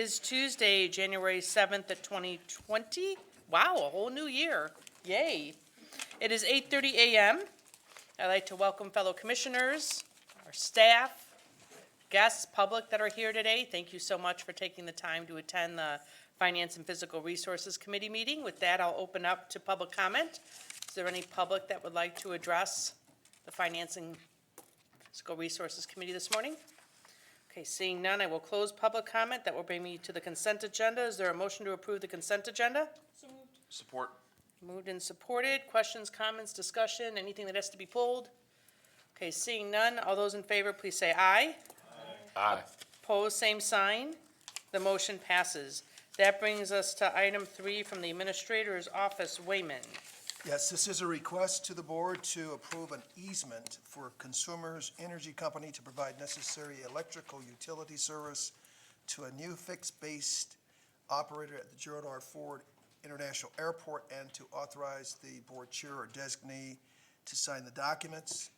is Tuesday, January 7th of 2020. Wow, a whole new year. Yay. It is 8:30 a.m. I'd like to welcome fellow commissioners, our staff, guests, public that are here today. Thank you so much for taking the time to attend the Finance and Physical Resources Committee meeting. With that, I'll open up to public comment. Is there any public that would like to address the Finance and Physical Resources Committee this morning? Okay, seeing none, I will close public comment. That will bring me to the consent agenda. Is there a motion to approve the consent agenda? So moved. Support. Moved and supported. Questions, comments, discussion, anything that has to be pulled? Okay, seeing none, all those in favor, please say aye. Aye. Opposed, same sign. The motion passes. That brings us to item 3 from the Administrator's Office, Wayman. Yes, this is a request to the board to approve an easement for Consumers Energy Company to provide necessary electrical utility service to a new fixed-based operator at the Gerald R. Ford International Airport and to authorize the board chair or designee to sign the documents.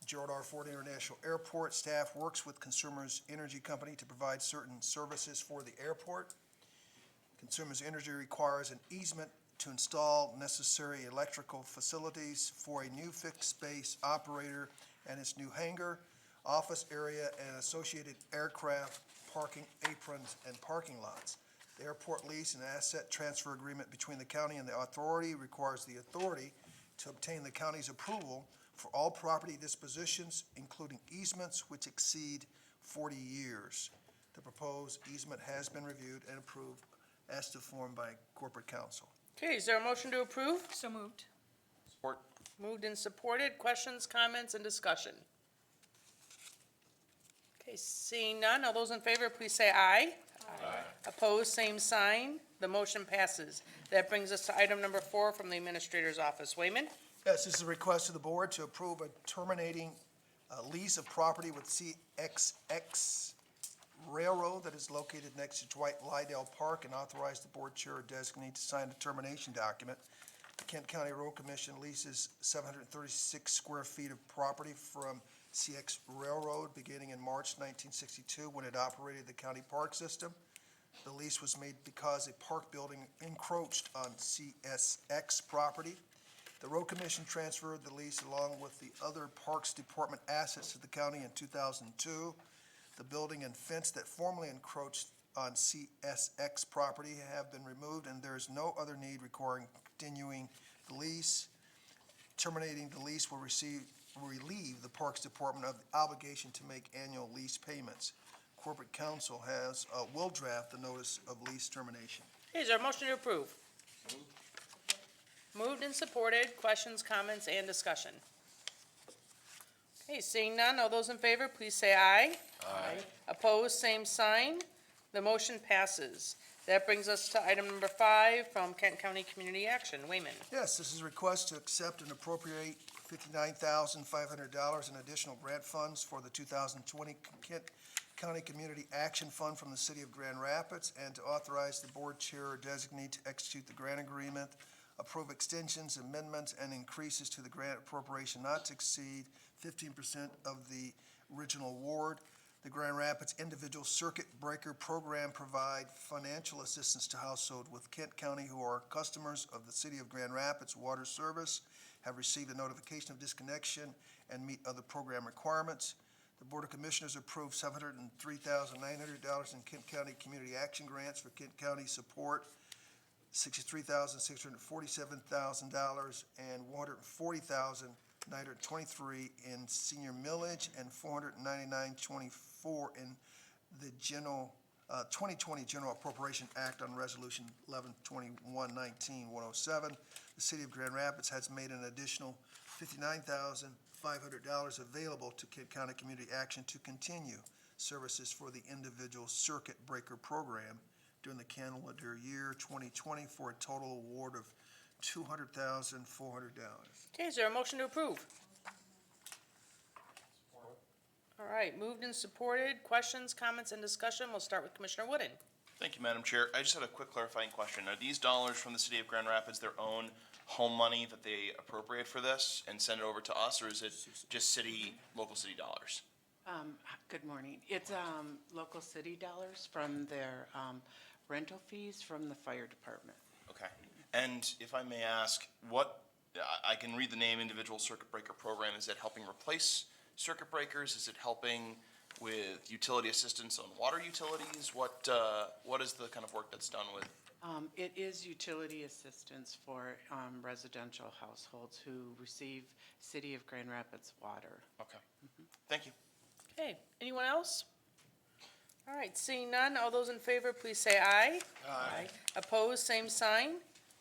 Gerald R. Ford International Airport staff works with Consumers Energy Company to provide certain services for the airport. Consumers Energy requires an easement to install necessary electrical facilities for a new fixed-base operator and its new hangar, office area, and associated aircraft parking aprons and parking lots. The airport lease and asset transfer agreement between the county and the authority requires the authority to obtain the county's approval for all property dispositions, including easements which exceed 40 years. The proposed easement has been reviewed and approved as to form by corporate counsel. Okay, is there a motion to approve? So moved. Support. Moved and supported. Questions, comments, and discussion? Okay, seeing none, all those in favor, please say aye. Aye. Opposed, same sign. The motion passes. That brings us to item number 4 from the Administrator's Office. Wayman? Yes, this is a request to the board to approve a terminating lease of property with CXX Railroad that is located next to Dwight Lydell Park and authorize the board chair or designee to sign the termination document. The Kent County Road Commission leases 736 square feet of property from CX Railroad beginning in March 1962 when it operated the county park system. The lease was made because a park building encroached on CSX property. The Road Commission transferred the lease along with the other Parks Department assets to the county in 2002. The building and fence that formerly encroached on CSX property have been removed, and there is no other need requiring continuing the lease. Terminating the lease will relieve the Parks Department of the obligation to make annual lease payments. Corporate counsel will draft the notice of lease termination. Is there a motion to approve? Moved and supported. Questions, comments, and discussion? Okay, seeing none, all those in favor, please say aye. Aye. Opposed, same sign. The motion passes. That brings us to item number 5 from Kent County Community Action. Wayman. Yes, this is a request to accept and appropriate $59,500 in additional grant funds for the 2020 Kent County Community Action Fund from the City of Grand Rapids and to authorize the board chair or designee to execute the grant agreement, approve extensions, amendments, and increases to the grant appropriation not to exceed 15% of the original award. The Grand Rapids Individual Circuit Breaker Program provide financial assistance to households with Kent County who are customers of the City of Grand Rapids Water Service, have received a notification of disconnection, and meet other program requirements. The Board of Commissioners approved $703,900 in Kent County Community Action Grants for Kent County support, $63,647,000 and $140,923 in senior millage and $499.24 in the 2020 General Appropriation Act on Resolution 11/21/19-107. The City of Grand Rapids has made an additional $59,500 available to Kent County Community Action to continue services for the Individual Circuit Breaker Program during the calendar year 2020 for a total award of $200,400. Okay, is there a motion to approve? All right, moved and supported. Questions, comments, and discussion? We'll start with Commissioner Wooden. Thank you, Madam Chair. I just had a quick clarifying question. Are these dollars from the City of Grand Rapids their own home money that they appropriate for this and send it over to us, or is it just local city dollars? Good morning. It's local city dollars from their rental fees from the fire department. Okay. And if I may ask, I can read the name individual circuit breaker program. Is it helping replace circuit breakers? Is it helping with utility assistance on water utilities? What is the kind of work that's done with? It is utility assistance for residential households who receive City of Grand Rapids water. Okay. Thank you. Okay, anyone else? All right, seeing none, all those in favor, please say aye. Aye. Opposed, same sign.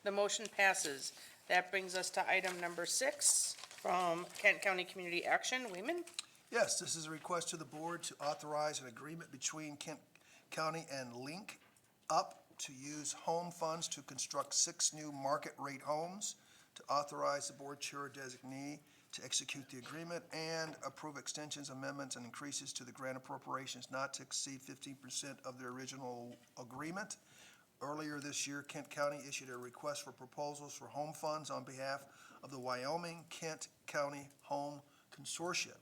The motion passes. That brings us to item number 6 from Kent County Community Action. Wayman? Yes, this is a request to the board to authorize an agreement between Kent County and Link Up to use home funds to construct 6 new market-rate homes, to authorize the board chair designee to execute the agreement and approve extensions, amendments, and increases to the grant appropriations not to exceed 15% of the original agreement. Earlier this year, Kent County issued a request for proposals for home funds on behalf of the Wyoming-Kent County Home Consortium.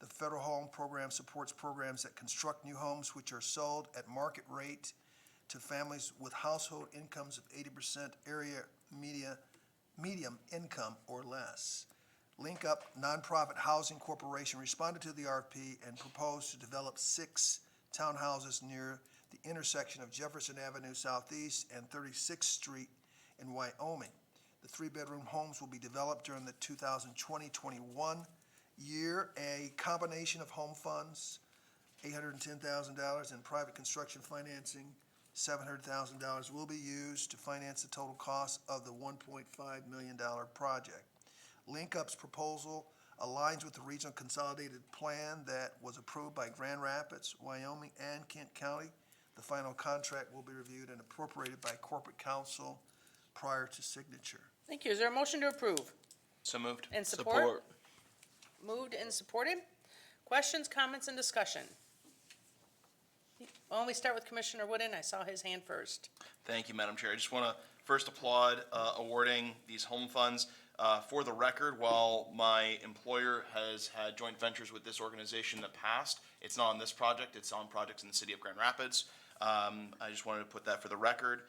The federal home program supports programs that construct new homes which are sold at market rate to families with household incomes of 80% area medium income or less. Link Up Nonprofit Housing Corporation responded to the RFP and proposed to develop 6 townhouses near the intersection of Jefferson Avenue Southeast and 36th Street in Wyoming. The 3-bedroom homes will be developed during the 2020-21 year. A combination of home funds, $810,000, and private construction financing, $700,000, will be used to finance the total cost of the $1.5 million project. Link Up's proposal aligns with the regional consolidated plan that was approved by Grand Rapids, Wyoming, and Kent County. The final contract will be reviewed and appropriated by corporate counsel prior to signature. Thank you. Is there a motion to approve? So moved. And support? Moved and supported. Questions, comments, and discussion? Why don't we start with Commissioner Wooden? I saw his hand first. Thank you, Madam Chair. I just want to first applaud awarding these home funds. For the record, while my employer has had joint ventures with this organization in the past, it's not on this project, it's on projects in the city of Grand Rapids. I just wanted to put that for the record.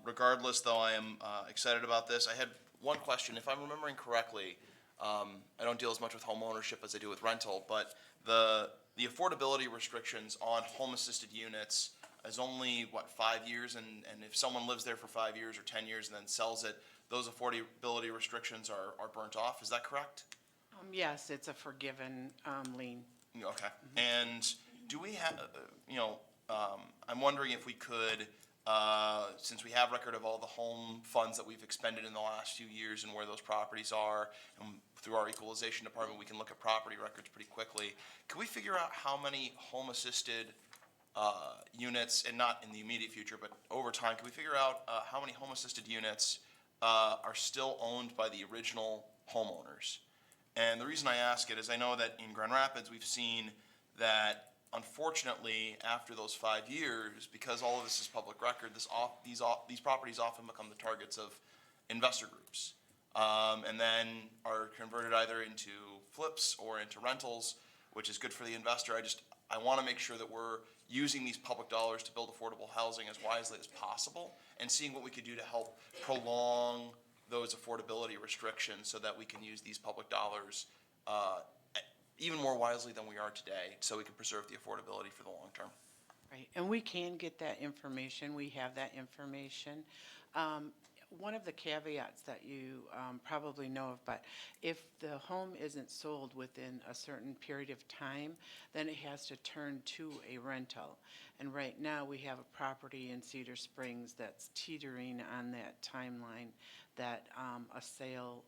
Regardless, though, I am excited about this. I had one question. If I'm remembering correctly, I don't deal as much with home ownership as I do with rental, but the affordability restrictions on home-assisted units is only, 5 years? And if someone lives there for 5 years or 10 years and then sells it, those affordability restrictions are burnt off. Is that correct? Yes, it's a forgiven lien. Okay. And do we have, I'm wondering if we could, since we have record of all the home funds that we've expended in the last few years and where those properties are, and through our equalization department, we can look at property records pretty quickly. Can we figure out how many home-assisted units, and not in the immediate future, but over time, can we figure out how many home-assisted units are still owned by the original homeowners? And the reason I ask it is I know that in Grand Rapids, we've seen that unfortunately, after those 5 years, because all of this is public record, these properties often become the targets of investor groups, and then are converted either into flips or into rentals, which is good for the investor. I want to make sure that we're using these public dollars to build affordable housing as wisely as possible, and seeing what we could do to help prolong those affordability restrictions so that we can use these public dollars even more wisely than we are today, so we can preserve the affordability for the long term. Right, and we can get that information. We have that information. One of the caveats that you probably know of, but if the home isn't sold within a certain period of time, then it has to turn to a rental. And right now, we have a property in Cedar Springs that's teetering on that timeline that a sale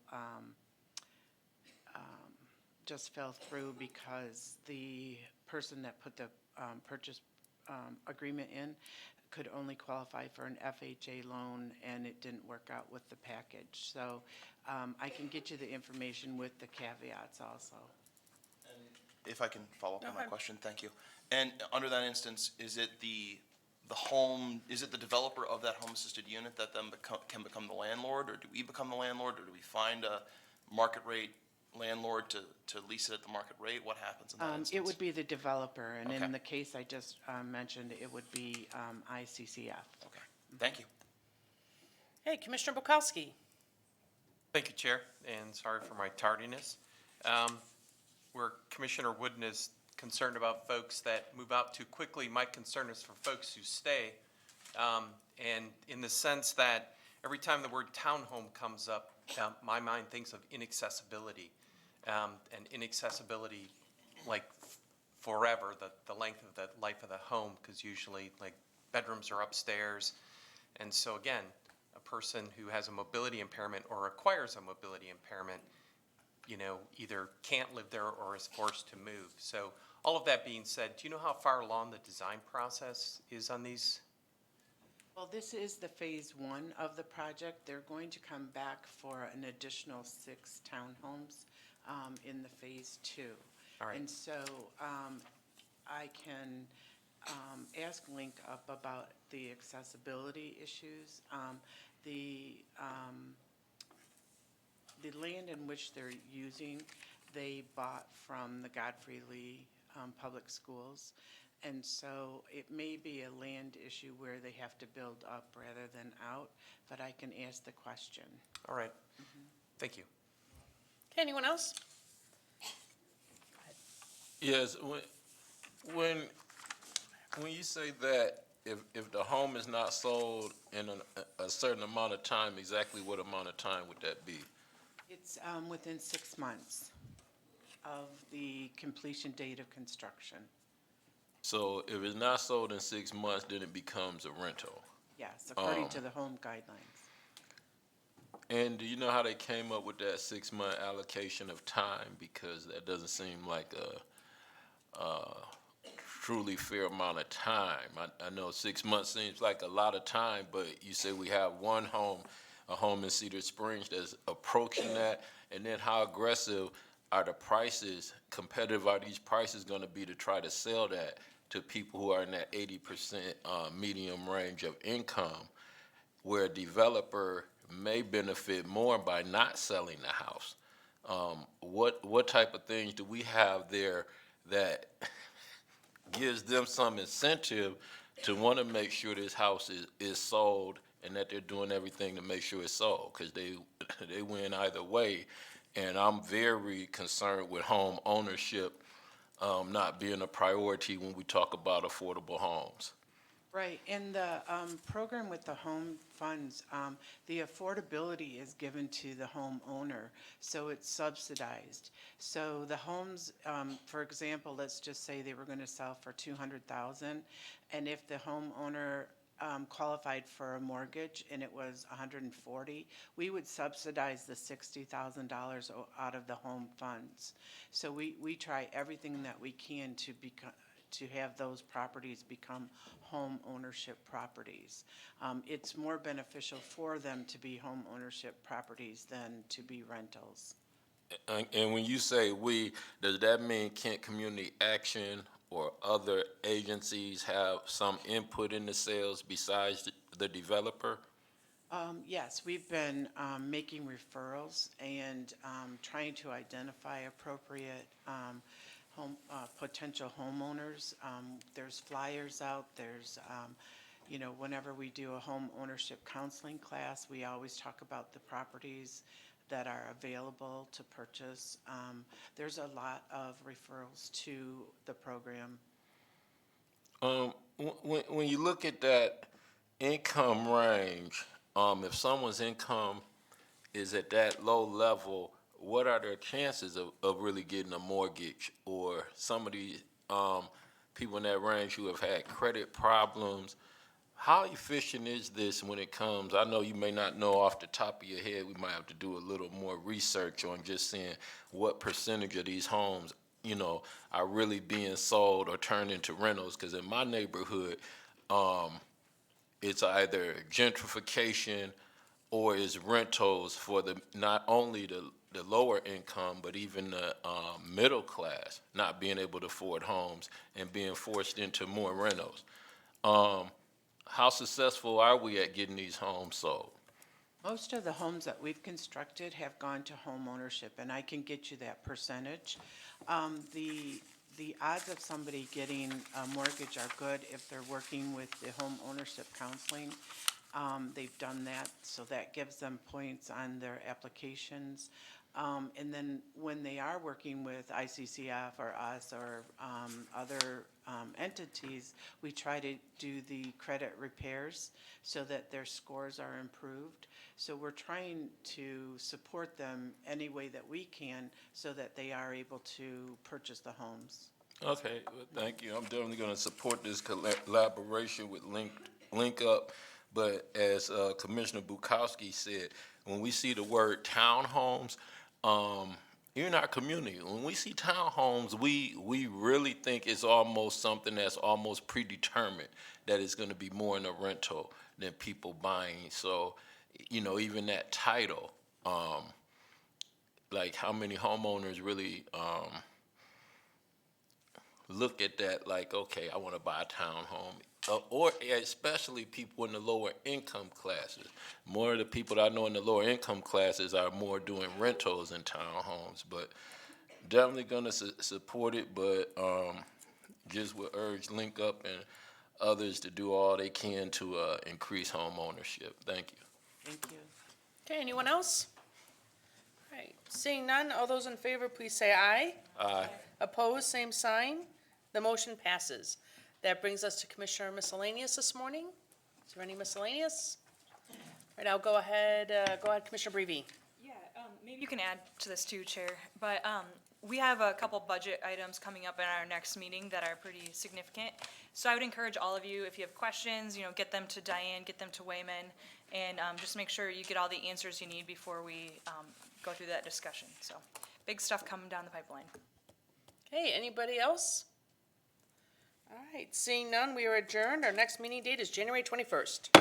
just fell through because the person that put the purchase agreement in could only qualify for an FHA loan, and it didn't work out with the package. So I can get you the information with the caveats also. And if I can follow up on my question, thank you. And under that instance, is it the developer of that home-assisted unit that then can become the landlord, or do we become the landlord, or do we find a market rate landlord to lease it at the market rate? What happens in that instance? It would be the developer, and Okay. in the case I just mentioned, it would be ICCF. Okay, thank you. Hey, Commissioner Bukowski. Thank you, Chair, and sorry for my tardiness. Where Commissioner Wooden is concerned about folks that move out too quickly, my concern is for folks who stay. And in the sense that every time the word townhome comes up, my mind thinks of inaccessibility. And inaccessibility, like forever, the length of the life of the home, because usually like bedrooms are upstairs. And so again, a person who has a mobility impairment or acquires a mobility impairment, either can't live there or is forced to move. So all of that being said, do you know how far along the design process is on these? Well, this is the phase 1 of the project. They're going to come back for an additional 6 townhomes in the phase 2. All right. And so I can ask Link up about the accessibility issues. The land in which they're using, they bought from the Godfrey Lee Public Schools. And so it may be a land issue where they have to build up rather than out, but I can ask the question. All right. Thank you. Okay, anyone else? Yes, when you say that if the home is not sold in a certain amount of time, exactly what amount of time would that be? It's within 6 months of the completion date of construction. So if it's not sold in 6 months, then it becomes a rental. Yes, according to the home guidelines. And do you know how they came up with that 6-month allocation of time? Because that doesn't seem like a truly fair amount of time. I know 6 months seems like a lot of time, but you say we have one home, a home in Cedar Springs that's approaching that, and then how aggressive are the prices, competitive are these prices going to be to try to sell that to people who are in that 80% medium range of income, where a developer may benefit more by not selling the house? What type of things do we have there that gives them some incentive to want to make sure this house is sold, and that they're doing everything to make sure it's sold? Because they win either way. And I'm very concerned with home ownership not being a priority when we talk about affordable homes. Right, in the program with the home funds, the affordability is given to the homeowner, so it's subsidized. So the homes, for example, let's just say they were going to sell for $200,000, and if the homeowner qualified for a mortgage and it was $140,000, we would subsidize the $60,000 out of the home funds. So we try everything that we can to have those properties become home ownership properties. It's more beneficial for them to be home ownership properties than to be rentals. And when you say we, does that mean Kent Community Action or other agencies have some input in the sales besides the developer? Yes, we've been making referrals and trying to identify appropriate potential homeowners. There's flyers out. There's, whenever we do a home ownership counseling class, we always talk about the properties that are available to purchase. There's a lot of referrals to the program. When you look at that income range, if someone's income is at that low level, what are their chances of really getting a mortgage? Or some of these people in that range who have had credit problems, how efficient is this when it comes? I know you may not know off the top of your head. We might have to do a little more research on just seeing what percentage of these homes, are really being sold or turned into rentals. Because in my neighborhood, it's either gentrification or it's rentals for not only the lower income, but even the middle class not being able to afford homes and being forced into more rentals. How successful are we at getting these homes sold? Most of the homes that we've constructed have gone to home ownership, and I can get you that percentage. The odds of somebody getting a mortgage are good if they're working with the home ownership counseling. They've done that, so that gives them points on their applications. And then when they are working with ICCF or us or other entities, we try to do the credit repairs so that their scores are improved. So we're trying to support them any way that we can so that they are able to purchase the homes. Okay, well, thank you. I'm definitely gonna support this collaboration with Link Up. But as Commissioner Bukowski said, when we see the word townhomes, in our community, when we see townhomes, we really think it's almost something that's almost predetermined, that it's gonna be more in a rental than people buying. So, even that title, like how many homeowners really, look at that like, okay, I want to buy a townhome. Or especially people in the lower income classes. More of the people that I know in the lower income classes are more doing rentals in townhomes. But definitely going to support it, but just would urge Link Up and others to do all they can to increase home ownership. Thank you. Thank you. Okay, anyone else? All right, seeing none, all those in favor, please say aye. Aye. Opposed, same sign. The motion passes. That brings us to Commissioner Miscellaneous this morning. Is there any miscellaneous? All right, I'll go ahead, Commissioner Brevy. Yeah, maybe you can add to this too, Chair, but we have a couple budget items coming up in our next meeting that are pretty significant. So I would encourage all of you, if you have questions, get them to Diane, get them to Wayman, and just make sure you get all the answers you need before we go through that discussion. So big stuff coming down the pipeline. Okay, anybody else? All right, seeing none, we are adjourned. Our next meeting date is January 21st.